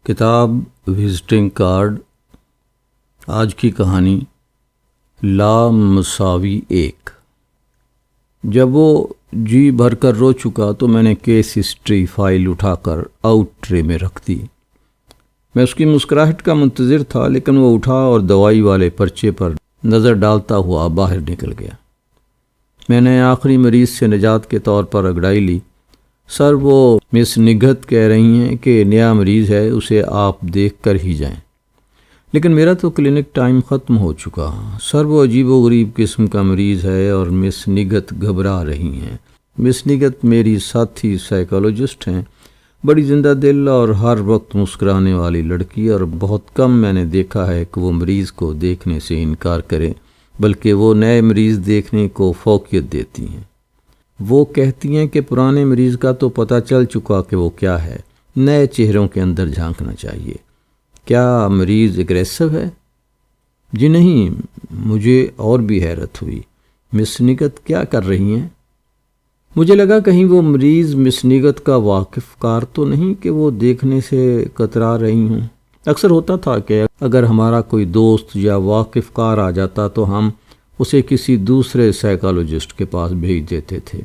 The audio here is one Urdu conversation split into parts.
کتاب وزٹنگ کارڈ. آج کی کہانی لامساوی ایک. جب وہ جی بھر کر رو چکا تو میں نے کیس ہسٹری فائل اٹھا کر آؤٹ ٹرے میں رکھ دی. میں اس کی مسکراہٹ کا منتظر تھا، لیکن وہ اٹھا اور دوائی والے پرچے پر نظر ڈالتا ہوا باہر نکل گیا. میں نے آخری مریض سے نجات کے طور پر انگڑائی لی. سر، وہ مس نگہت کہہ رہی ہیں کہ نیا مریض ہے، اسے آپ دیکھ کر ہی جائیں. لیکن میرا تو کلینک ٹائم ختم ہو چکا. سر، وہ عجیب و غریب قسم کا مریض ہے اور مس نگہت گھبرا رہی ہیں. مس نگہت میری ساتھی سائیکالوجسٹ ہیں، بڑی زندہ دل اور ہر وقت مسکرانے والی لڑکی، اور بہت کم میں نے دیکھا ہے کہ وہ مریض کو دیکھنے سے انکار کریں، بلکہ وہ نئے مریض دیکھنے کو فوقیت دیتی ہیں. وہ کہتی ہیں کہ پرانے مریض کا تو پتہ چل چکا کہ وہ کیا ہے، نئے چہروں کے اندر جھانکنا چاہیے. کیا مریض اگریسو ہے؟ جی نہیں. مجھے اور بھی حیرت ہوئی. مس نگہت کیا کر رہی ہیں؟ مجھے لگا کہیں وہ مریض مس نگہت کا واقف کار تو نہیں کہ وہ دیکھنے سے کترا رہی ہوں. اکثر ہوتا تھا کہ اگر ہمارا کوئی دوست یا واقف کار آ جاتا تو ہم اسے کسی دوسرے سائیکالوجسٹ کے پاس بھیج دیتے تھے.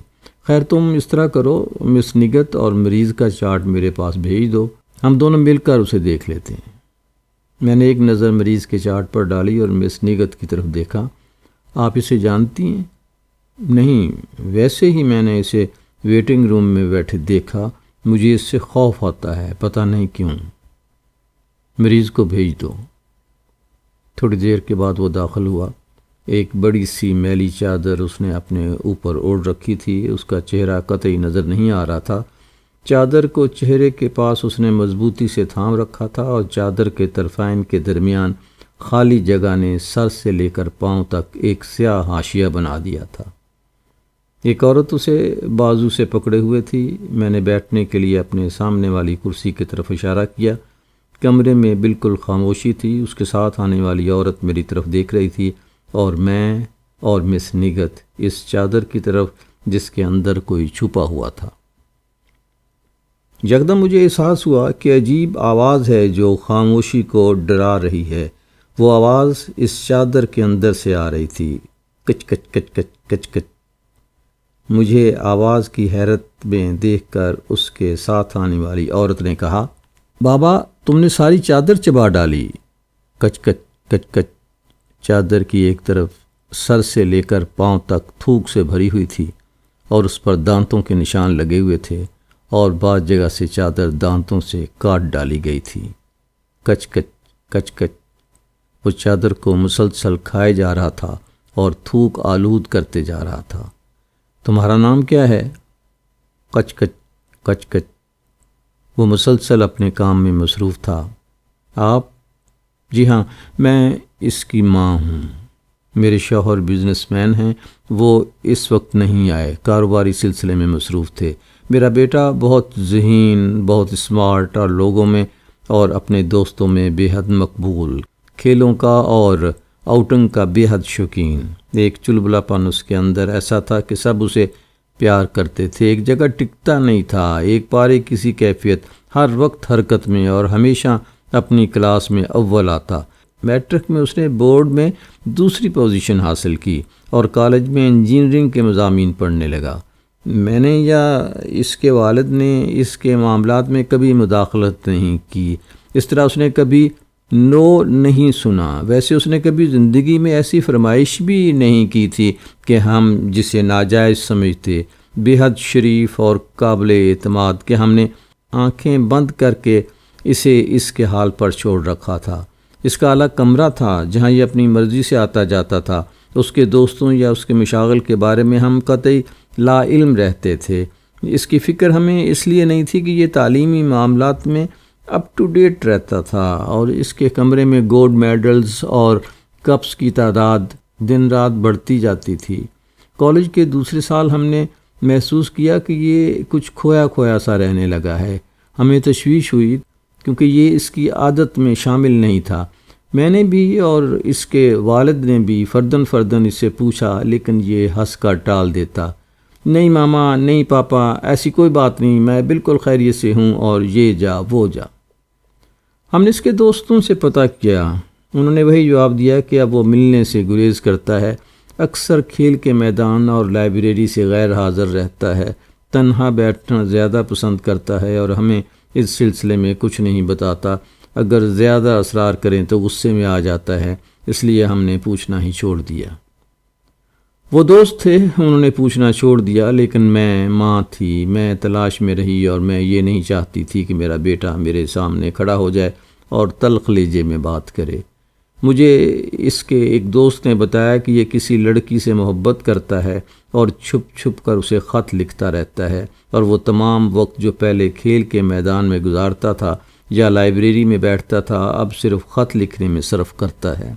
خیر، تم اس طرح کرو، مس نگہت اور مریض کا چارٹ میرے پاس بھیج دو، ہم دونوں مل کر اسے دیکھ لیتے ہیں. میں نے ایک نظر مریض کے چارٹ پر ڈالی اور مس نگہت کی طرف دیکھا. آپ اسے جانتی ہیں؟ نہیں، ویسے ہی میں نے اسے ویٹنگ روم میں بیٹھے دیکھا. مجھے اس سے خوف آتا ہے، پتہ نہیں کیوں. مریض کو بھیج دو. تھوڑی دیر کے بعد وہ داخل ہوا. ایک بڑی سی میلی چادر اس نے اپنے اوپر اوڑھ رکھی تھی. اس کا چہرہ قطعی نظر نہیں آ رہا تھا. چادر کو چہرے کے پاس اس نے مضبوطی سے تھام رکھا تھا اور چادر کے طرفین کے درمیان خالی جگہ نے سر سے لے کر پاؤں تک ایک سیاہ حاشیہ بنا دیا تھا. ایک عورت اسے بازو سے پکڑے ہوئے تھی. میں نے بیٹھنے کے لیے اپنے سامنے والی کرسی کی طرف اشارہ کیا. کمرے میں بالکل خاموشی تھی. اس کے ساتھ آنے والی عورت میری طرف دیکھ رہی تھی اور میں اور مس نگہت اس چادر کی طرف جس کے اندر کوئی چھپا ہوا تھا. یکدم مجھے احساس ہوا کہ عجیب آواز ہے جو خاموشی کو ڈرا رہی ہے. وہ آواز اس چادر کے اندر سے آ رہی تھی. کچ کچ کچ کچ کچ کچ. مجھے آواز کی حیرت میں دیکھ کر اس کے ساتھ آنے والی عورت نے کہا، بابا، تم نے ساری چادر چبا ڈالی. کچ کچ کچ کچ. چادر کی ایک طرف سر سے لے کر پاؤں تک تھوک سے بھری ہوئی تھی اور اس پر دانتوں کے نشان لگے ہوئے تھے، اور بعض جگہ سے چادر دانتوں سے کاٹ ڈالی گئی تھی. کچ کچ کچ کچ. وہ چادر کو مسلسل کھائے جا رہا تھا اور تھوک آلود کرتے جا رہا تھا. تمہارا نام کیا ہے؟ کچ کچ کچ کچ. وہ مسلسل اپنے کام میں مصروف تھا. آپ؟ جی ہاں، میں اس کی ماں ہوں. میرے شوہر بزنس مین ہیں، وہ اس وقت نہیں آئے، کاروباری سلسلے میں مصروف تھے. میرا بیٹا بہت ذہین، بہت اسمارٹ اور لوگوں میں اور اپنے دوستوں میں بے حد مقبول، کھیلوں کا اور آؤٹنگ کا بے حد شوقین. ایک چلبلا پن اس کے اندر ایسا تھا کہ سب اسے پیار کرتے تھے. ایک جگہ ٹکتا نہیں تھا، ایک پارے کسی کیفیت، ہر وقت حرکت میں اور ہمیشہ اپنی کلاس میں اول آتا. میٹرک میں اس نے بورڈ میں دوسری پوزیشن حاصل کی اور کالج میں انجینئرنگ کے مضامین پڑھنے لگا. میں نے یا اس کے والد نے اس کے معاملات میں کبھی مداخلت نہیں کی. اس طرح اس نے کبھی نو نہیں سنا. ویسے اس نے کبھی زندگی میں ایسی فرمائش بھی نہیں کی تھی کہ ہم جسے ناجائز سمجھتے. بے حد شریف اور قابل اعتماد کہ ہم نے آنکھیں بند کر کے اسے اس کے حال پر چھوڑ رکھا تھا. اس کا الگ کمرہ تھا جہاں یہ اپنی مرضی سے آتا جاتا تھا. اس کے دوستوں یا اس کے مشاغل کے بارے میں ہم قطعی لا علم رہتے تھے. اس کی فکر ہمیں اس لیے نہیں تھی کہ یہ تعلیمی معاملات میں اپ ٹو ڈیٹ رہتا تھا، اور اس کے کمرے میں گولڈ میڈلز اور کپس کی تعداد دن رات بڑھتی جاتی تھی. کالج کے دوسرے سال ہم نے محسوس کیا کہ یہ کچھ کھویا کھویا سا رہنے لگا ہے. ہمیں تشویش ہوئی کیونکہ یہ اس کی عادت میں شامل نہیں تھا. میں نے بھی اور اس کے والد نے بھی فردن اس سے پوچھا، لیکن یہ ہنس کر ٹال دیتا. نہیں ماما، نہیں پاپا، ایسی کوئی بات نہیں، میں بالکل خیریت سے ہوں اور یہ جا وہ جا. ہم نے اس کے دوستوں سے پتہ کیا، انہوں نے وہی جواب دیا کہ اب وہ ملنے سے گریز کرتا ہے، اکثر کھیل کے میدان اور لائبریری سے غیر حاضر رہتا ہے، تنہا بیٹھنا زیادہ پسند کرتا ہے اور ہمیں اس سلسلے میں کچھ نہیں بتاتا، اگر زیادہ اصرار کریں تو غصے میں آ جاتا ہے، اس لیے ہم نے پوچھنا ہی چھوڑ دیا۔ وہ دوست تھے، انہوں نے پوچھنا چھوڑ دیا، لیکن میں ماں تھی، میں تلاش میں رہی اور میں یہ نہیں چاہتی تھی کہ میرا بیٹا میرے سامنے کھڑا ہو جائے اور تلخ لہجے میں بات کرے۔ مجھے اس کے ایک دوست نے بتایا کہ یہ کسی لڑکی سے محبت کرتا ہے اور چھپ چھپ کر اسے خط لکھتا رہتا ہے، اور وہ تمام وقت جو پہلے کھیل کے میدان میں گزارتا تھا یا لائبریری میں بیٹھتا تھا، اب صرف خط لکھنے میں صرف کرتا ہے۔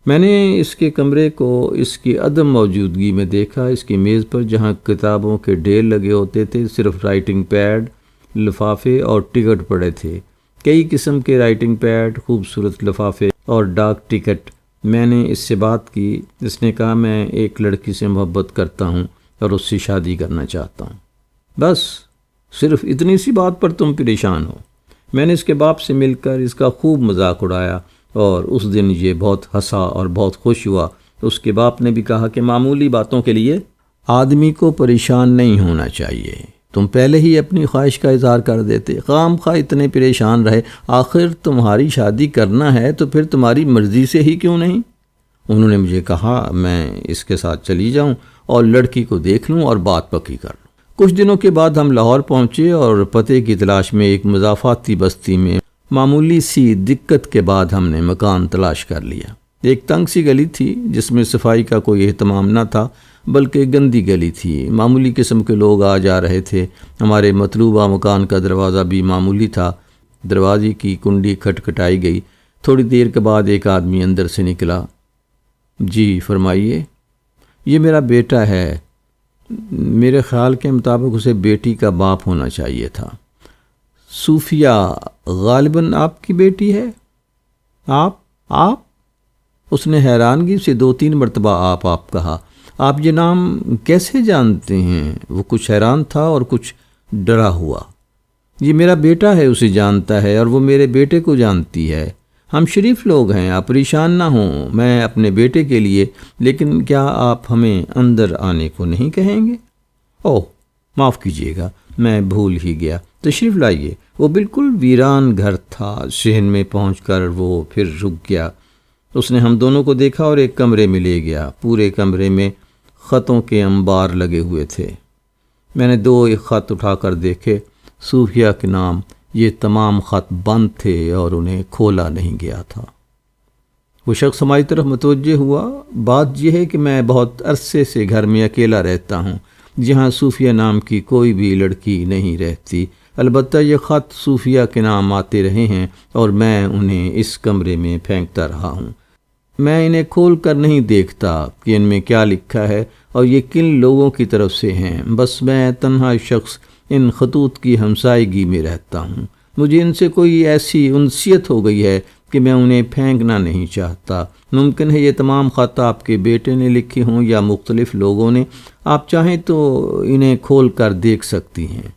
میں نے اس کے کمرے کو اس کی عدم موجودگی میں دیکھا۔ اس کی میز پر جہاں کتابوں کے ڈھیر لگے ہوتے تھے، صرف رائٹنگ پیڈ، لفافے اور ٹکٹ پڑے تھے، کئی قسم کے رائٹنگ پیڈ، خوبصورت لفافے اور ڈاک ٹکٹ۔ میں نے اس سے بات کی، اس نے کہا میں ایک لڑکی سے محبت کرتا ہوں اور اس سے شادی کرنا چاہتا ہوں۔ بس صرف اتنی سی بات پر تم پریشان ہو؟ میں نے اس کے باپ سے مل کر اس کا خوب مذاق اڑایا اور اس دن یہ بہت ہنسا اور بہت خوش ہوا۔ اس کے باپ نے بھی کہا کہ معمولی باتوں کے لیے آدمی کو پریشان نہیں ہونا چاہیے، تم پہلے ہی اپنی خواہش کا اظہار کر دیتے، خام خواہ اتنے پریشان رہے، آخر تمہاری شادی کرنا ہے تو پھر تمہاری مرضی سے ہی کیوں نہیں؟ انہوں نے مجھے کہا میں اس کے ساتھ چلی جاؤں اور لڑکی کو دیکھ لوں اور بات پکی کر لوں۔ کچھ دنوں کے بعد ہم لاہور پہنچے اور پتے کی تلاش میں ایک مضافاتی بستی میں معمولی سی دقت کے بعد ہم نے مکان تلاش کر لیا۔ ایک تنگ سی گلی تھی جس میں صفائی کا کوئی اہتمام نہ تھا، بلکہ گندی گلی تھی، معمولی قسم کے لوگ آ جا رہے تھے۔ ہمارے مطلوبہ مکان کا دروازہ بھی معمولی تھا، دروازے کی کنڈی کھٹکھٹائی گئی، تھوڑی دیر کے بعد ایک آدمی اندر سے نکلا۔ جی فرمائیے۔ یہ میرا بیٹا ہے، میرے خیال کے مطابق اسے بیٹی کا باپ ہونا چاہیے تھا۔ صوفیہ غالباً آپ کی بیٹی ہے؟ آپ؟ اس نے حیرانگی سے 2-3 مرتبہ آپ کہا۔ آپ یہ نام کیسے جانتے ہیں؟ وہ کچھ حیران تھا اور کچھ ڈرا ہوا۔ یہ میرا بیٹا ہے، اسے جانتا ہے اور وہ میرے بیٹے کو جانتی ہے، ہم شریف لوگ ہیں، آپ پریشان نہ ہوں، میں اپنے بیٹے کے لیے، لیکن کیا آپ ہمیں اندر آنے کو نہیں کہیں گے؟ اوہ معاف کیجیے گا، میں بھول ہی گیا، تشریف لائیے۔ وہ بالکل ویران گھر تھا۔ صحن میں پہنچ کر وہ پھر رک گیا۔ اس نے ہم دونوں کو دیکھا اور ایک کمرے میں لے گیا۔ پورے کمرے میں خطوں کے انبار لگے ہوئے تھے۔ میں نے 2 خط اٹھا کر دیکھے، صوفیہ کے نام۔ یہ تمام خط بند تھے اور انہیں کھولا نہیں گیا تھا۔ وہ شخص ہماری طرف متوجہ ہوا۔ بات یہ ہے کہ میں بہت عرصے سے گھر میں اکیلا رہتا ہوں، جہاں صوفیہ نام کی کوئی بھی لڑکی نہیں رہتی۔ البتہ یہ خط صوفیہ کے نام آتے رہے ہیں اور میں انہیں اس کمرے میں پھینکتا رہا ہوں۔ میں انہیں کھول کر نہیں دیکھتا کہ ان میں کیا لکھا ہے اور یہ کن لوگوں کی طرف سے ہیں، بس میں تنہا شخص ان خطوط کی ہمسائیگی میں رہتا ہوں۔ مجھے ان سے کوئی ایسی انسیت ہو گئی ہے کہ میں انہیں پھینکنا نہیں چاہتا۔ ممکن ہے یہ تمام خط آپ کے بیٹے نے لکھے ہوں یا مختلف لوگوں نے۔ آپ چاہیں تو انہیں کھول کر دیکھ سکتی ہیں۔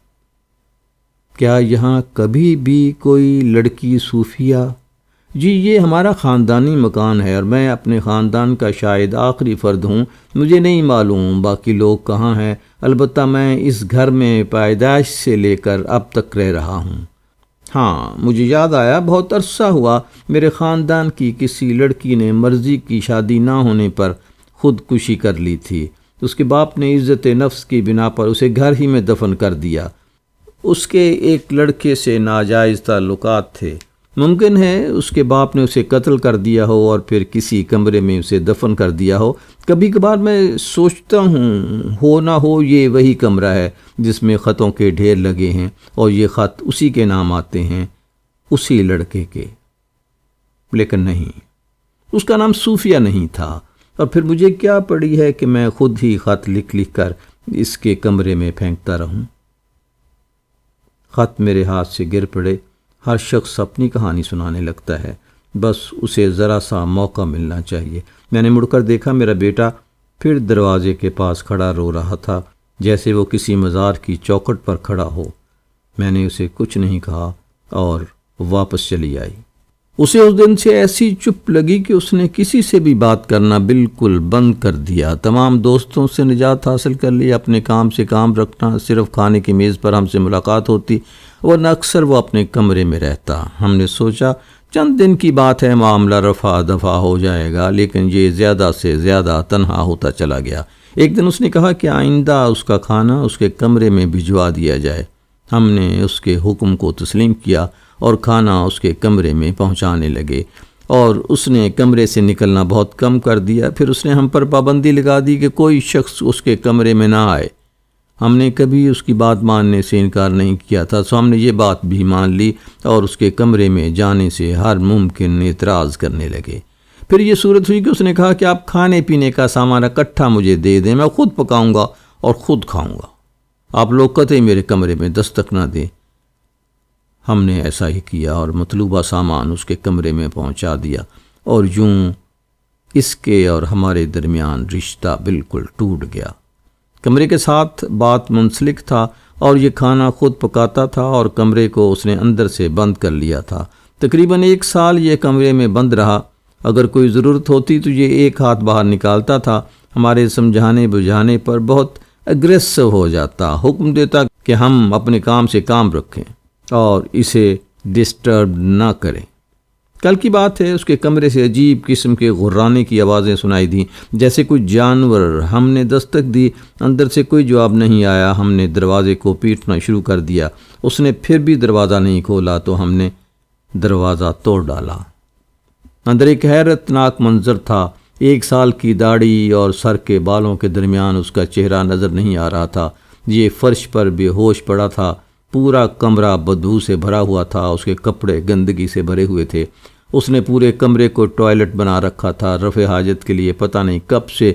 کیا یہاں کبھی بھی کوئی لڑکی صوفیہ؟ جی یہ ہمارا خاندانی مکان ہے اور میں اپنے خاندان کا شاید آخری فرد ہوں۔ مجھے نہیں معلوم باقی لوگ کہاں ہیں، البتہ میں اس گھر میں پیدائش سے لے کر اب تک رہ رہا ہوں۔ ہاں مجھے یاد آیا، بہت عرصہ ہوا میرے خاندان کی کسی لڑکی نے مرضی کی شادی نہ ہونے پر خودکشی کر لی تھی۔ اس کے باپ نے عزت نفس کی بنا پر اسے گھر ہی میں دفن کر دیا۔ اس کے ایک لڑکے سے ناجائز تعلقات تھے۔ ممکن ہے اس کے باپ نے اسے قتل کر دیا ہو اور پھر کسی کمرے میں اسے دفن کر دیا ہو۔ کبھی کبھار میں سوچتا ہوں نہ ہو یہ وہی کمرہ ہے جس میں خطوں کے ڈھیر لگے ہیں اور یہ خط اسی کے نام آتے ہیں، اسی لڑکے کے۔ لیکن نہیں، اس کا نام صوفیہ نہیں تھا، اور پھر مجھے کیا پڑی ہے کہ میں خود ہی خط لکھ کر اس کے کمرے میں پھینکتا رہوں۔ خط میرے ہاتھ سے گر پڑے۔ ہر شخص اپنی کہانی سنانے لگتا ہے، بس اسے ذرا سا موقع ملنا چاہیے۔ میں نے مڑ کر دیکھا، میرا بیٹا پھر دروازے کے پاس کھڑا رو رہا تھا، جیسے وہ کسی مزار کی چوکھٹ پر کھڑا ہو۔ میں نے اسے کچھ نہیں کہا اور واپس چلی آئی۔ اسے اس دن سے ایسی چپ لگی کہ اس نے کسی سے بھی بات کرنا بالکل بند کر دیا، تمام دوستوں سے نجات حاصل کر لی، اپنے کام سے کام رکھنا، صرف کھانے کی میز پر ہم سے ملاقات ہوتی ورنہ اکثر وہ اپنے کمرے میں رہتا۔ ہم نے سوچا چند دن کی بات ہے، معاملہ رفع دفع ہو جائے گا، لیکن یہ زیادہ سے زیادہ تنہا ہوتا چلا گیا۔ ایک دن اس نے کہا کہ آئندہ اس کا کھانا اس کے کمرے میں بھجوا دیا جائے۔ ہم نے اس کے حکم کو تسلیم کیا اور کھانا اس کے کمرے میں پہنچانے لگے، اور اس نے کمرے سے نکلنا بہت کم کر دیا۔ پھر اس نے ہم پر پابندی لگا دی کہ کوئی شخص اس کے کمرے میں نہ آئے۔ ہم نے کبھی اس کی بات ماننے سے انکار نہیں کیا تھا، سو ہم نے یہ بات بھی مان لی اور اس کے کمرے میں جانے سے ہر ممکن اعتراض کرنے لگے۔ پھر یہ صورت ہوئی کہ اس نے کہا کہ آپ کھانے پینے کا سامان اکٹھا مجھے دے دیں، میں خود پکاؤں گا اور خود کھاؤں گا، آپ لوگ قطعی میرے کمرے میں دستک نہ دیں۔ ہم نے ایسا ہی کیا اور مطلوبہ سامان اس کے کمرے میں پہنچا دیا، اور یوں اس کے اور ہمارے درمیان رشتہ بالکل ٹوٹ گیا۔ کمرے کے ساتھ بات منسلک تھا، اور یہ کھانا خود پکاتا تھا اور کمرے کو اس نے اندر سے بند کر لیا تھا۔ تقریباً 1 سال یہ کمرے میں بند رہا، اگر کوئی ضرورت ہوتی تو یہ ایک ہاتھ باہر نکالتا تھا، ہمارے سمجھانے بجھانے پر بہت اگریسو ہو جاتا، حکم دیتا کہ ہم اپنے کام سے کام رکھیں اور اسے ڈسٹرب نہ کریں۔ کل کی بات ہے، اس کے کمرے سے عجیب قسم کے غرانے کی آوازیں سنائی دیں، جیسے کوئی جانور۔ ہم نے دستک دی، اندر سے کوئی جواب نہیں آیا۔ ہم نے دروازے کو پیٹنا شروع کر دیا، اس نے پھر بھی دروازہ نہیں کھولا تو ہم نے دروازہ توڑ ڈالا۔ اندر ایک حیرت ناک منظر تھا، 1 سال کی داڑھی اور سر کے بالوں کے درمیان اس کا چہرہ نظر نہیں آ رہا تھا۔ یہ فرش پر بے ہوش پڑا تھا، پورا کمرہ بدبو سے بھرا ہوا تھا، اس کے کپڑے گندگی سے بھرے ہوئے تھے۔ اس نے پورے کمرے کو ٹوائلٹ بنا رکھا تھا، رفع حاجت کے لیے پتہ نہیں کب سے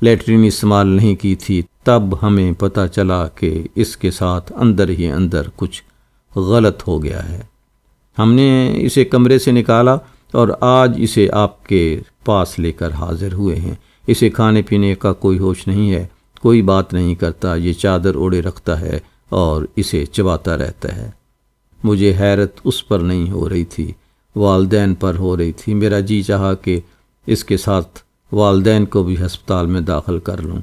لیٹرین استعمال نہیں کی تھی۔ تب ہمیں پتہ چلا کہ اس کے ساتھ اندر ہی اندر کچھ غلط ہو گیا ہے۔ ہم نے اسے کمرے سے نکالا اور آج اسے آپ کے پاس لے کر حاضر ہوئے ہیں۔ اسے کھانے پینے کا کوئی ہوش نہیں ہے، کوئی بات نہیں کرتا، یہ چادر اوڑے رکھتا ہے اور اسے چباتا رہتا ہے۔ مجھے حیرت اس پر نہیں ہو رہی تھی، والدین پر ہو رہی تھی۔ میرا جی چاہا کہ اس کے ساتھ والدین کو بھی ہسپتال میں داخل کر لوں،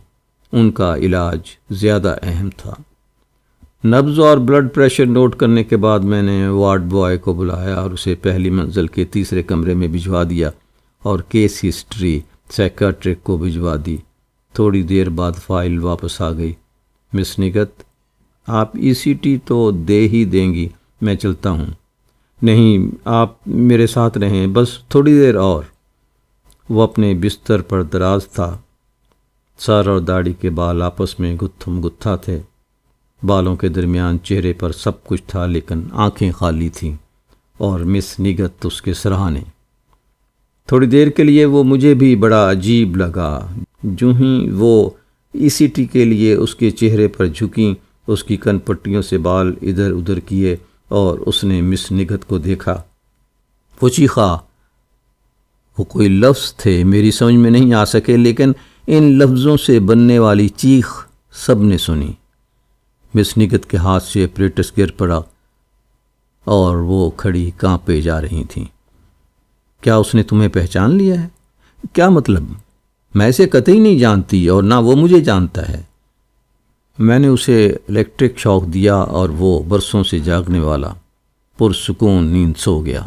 ان کا علاج زیادہ اہم تھا۔ نبض اور بلڈ پریشر نوٹ کرنے کے بعد میں نے وارڈ بوائے کو بلایا اور اسے پہلی منزل کے تیسرے کمرے میں بھجوا دیا اور کیس ہسٹری سائیکیٹرک کو بھجوا دی۔ تھوڑی دیر بعد فائل واپس آ گئی۔ مس نگت، آپ ECT تو دے ہی دیں گی، میں چلتا ہوں۔ نہیں، آپ میرے ساتھ رہیں، بس تھوڑی دیر اور۔ وہ اپنے بستر پر دراز تھا، سر اور داڑھی کے بال آپس میں گتھم گتھا تھے، بالوں کے درمیان چہرے پر سب کچھ تھا لیکن آنکھیں خالی تھیں، اور مس نگت اس کے سرہانے۔ تھوڑی دیر کے لیے وہ مجھے بھی بڑا عجیب لگا۔ جو ہی وہ ECT کے لیے اس کے چہرے پر جھکیں، اس کی کن پٹیوں سے بال ادھر ادھر کیے اور اس نے مس نگت کو دیکھا۔ وہ چیخا۔ وہ کوئی لفظ تھے، میری سمجھ میں نہیں آ سکے، لیکن ان لفظوں سے بننے والی چیخ سب نے سنی۔ مس نگت کے ہاتھ سے اپریٹس گر پڑا اور وہ کھڑی کانپے جا رہی تھیں۔ کیا اس نے تمہیں پہچان لیا ہے؟ کیا مطلب؟ میں اسے قطعی نہیں جانتی اور نہ وہ مجھے جانتا ہے۔ میں نے اسے الیکٹرک شاک دیا اور وہ برسوں سے جاگنے والا پرسکون نیند سو گیا۔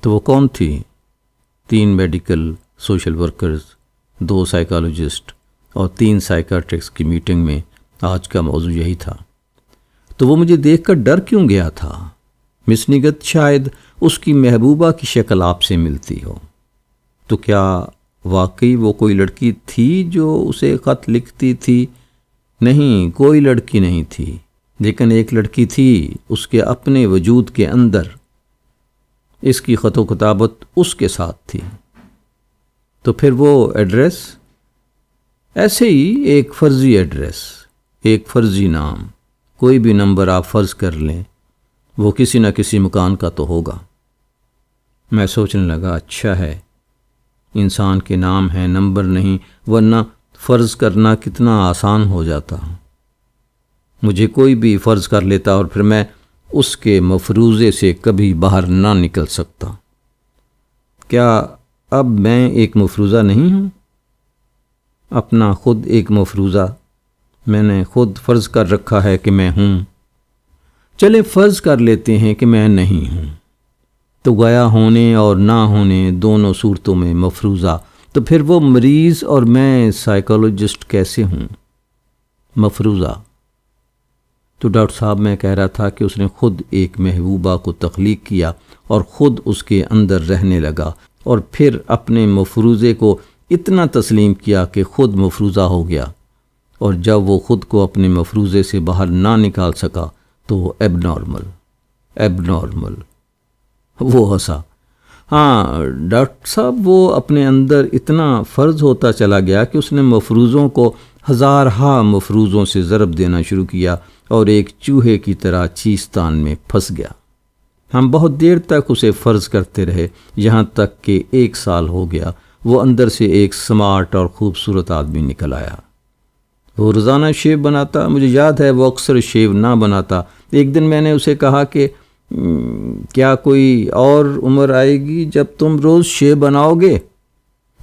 تو وہ کون تھی؟ 3 میڈیکل سوشل ورکرز، 2 سائیکالوجسٹ اور 3 سائیکیٹرکس کی میٹنگ میں آج کا موضوع یہی تھا۔ تو وہ مجھے دیکھ کر ڈر کیوں گیا تھا؟ مس نگت، شاید اس کی محبوبہ کی شکل آپ سے ملتی ہو۔ تو کیا واقعی وہ کوئی لڑکی تھی جو اسے خط لکھتی تھی؟ نہیں، کوئی لڑکی نہیں تھی، لیکن ایک لڑکی تھی اس کے اپنے وجود کے اندر۔ اس کی خط و کتابت اس کے ساتھ تھی۔ تو پھر وہ ایڈریس؟ ایسے ہی ایک فرضی ایڈریس، ایک فرضی نام، کوئی بھی نمبر آپ فرض کر لیں، وہ کسی نہ کسی مکان کا تو ہوگا۔ میں سوچنے لگا، اچھا ہے، انسان کے نام ہیں، نمبر نہیں، ورنہ فرض کرنا کتنا آسان ہو جاتا۔ مجھے کوئی بھی فرض کر لیتا اور پھر میں اس کے مفروضے سے کبھی باہر نہ نکل سکتا۔ کیا اب میں ایک مفروضہ نہیں ہوں؟ اپنا خود ایک مفروضہ میں نے خود فرض کر رکھا ہے کہ میں ہوں۔ چلے فرض کر لیتے ہیں کہ میں نہیں ہوں، تو گیا ہونے اور نہ ہونے دونوں صورتوں میں مفروضہ، تو پھر وہ مریض اور میں سائیکالوجسٹ کیسے ہوں؟ مفروضہ تو ڈاکٹر صاحب میں کہہ رہا تھا کہ اس نے خود ایک محبوبہ کو تخلیق کیا اور خود اس کے اندر رہنے لگا، اور پھر اپنے مفروضے کو اتنا تسلیم کیا کہ خود مفروضہ ہو گیا، اور جب وہ خود کو اپنے مفروضے سے باہر نہ نکال سکا تو ایب نارمل وہ ہنسا۔ ہاں ڈاکٹر صاحب، وہ اپنے اندر اتنا فرض ہوتا چلا گیا کہ اس نے مفروضوں کو ہزارہا مفروضوں سے ضرب دینا شروع کیا اور ایک چوہے کی طرح چیستان میں پھنس گیا۔ ہم بہت دیر تک اسے فرض کرتے رہے، یہاں تک کہ 1 سال ہو گیا۔ وہ اندر سے ایک سمارٹ اور خوبصورت آدمی نکل آیا۔ وہ روزانہ شیو بناتا، مجھے یاد ہے وہ اکثر شیو نہ بناتا۔ ایک دن میں نے اسے کہا کہ کیا کوئی اور عمر آئے گی جب تم روز شیو بناؤ گے؟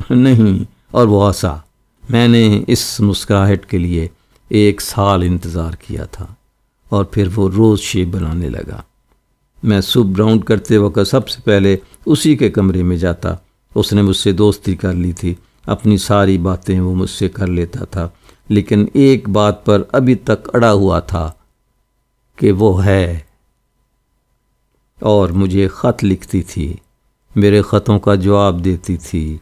نہیں، اور وہ ہنسا۔ میں نے اس مسکراہٹ کے لیے 1 سال انتظار کیا تھا، اور پھر وہ روز شیو بنانے لگا۔ میں صبح راؤنڈ کرتے وقت سب سے پہلے اسی کے کمرے میں جاتا۔ اس نے مجھ سے دوستی کر لی تھی، اپنی ساری باتیں وہ مجھ سے کر لیتا تھا، لیکن ایک بات پر ابھی تک اڑا ہوا تھا کہ وہ ہے، اور مجھے خط لکھتی تھی، میرے خطوں کا جواب دیتی تھی،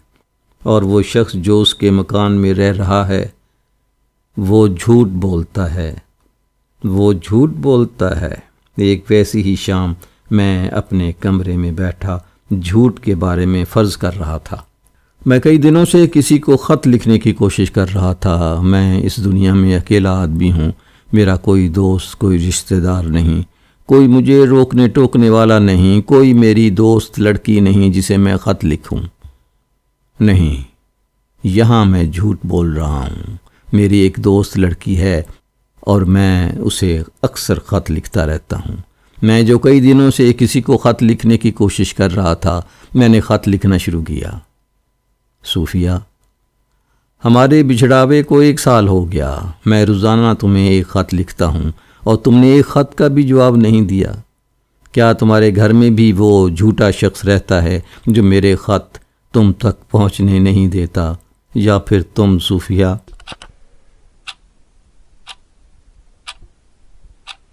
اور وہ شخص جو اس کے مکان میں رہ رہا ہے وہ جھوٹ بولتا ہے۔ ایک ویسی ہی شام میں اپنے کمرے میں بیٹھا جھوٹ کے بارے میں فرض کر رہا تھا۔ میں کئی دنوں سے کسی کو خط لکھنے کی کوشش کر رہا تھا۔ میں اس دنیا میں اکیلا آدمی ہوں، میرا کوئی دوست، کوئی رشتہ دار نہیں، کوئی مجھے روکنے ٹوکنے والا نہیں، کوئی میری دوست لڑکی نہیں جسے میں خط لکھوں۔ نہیں، یہاں میں جھوٹ بول رہا ہوں۔ میری ایک دوست لڑکی ہے اور میں اسے اکثر خط لکھتا رہتا ہوں۔ میں جو کئی دنوں سے کسی کو خط لکھنے کی کوشش کر رہا تھا، میں نے خط لکھنا شروع کیا۔ صوفیہ، ہمارے بچھڑاوے کو 1 سال ہو گیا۔ میں روزانہ تمہیں ایک خط لکھتا ہوں اور تم نے ایک خط کا بھی جواب نہیں دیا۔ کیا تمہارے گھر میں بھی وہ جھوٹا شخص رہتا ہے جو میرے خط تم تک پہنچنے نہیں دیتا، یا پھر تم صوفیہ؟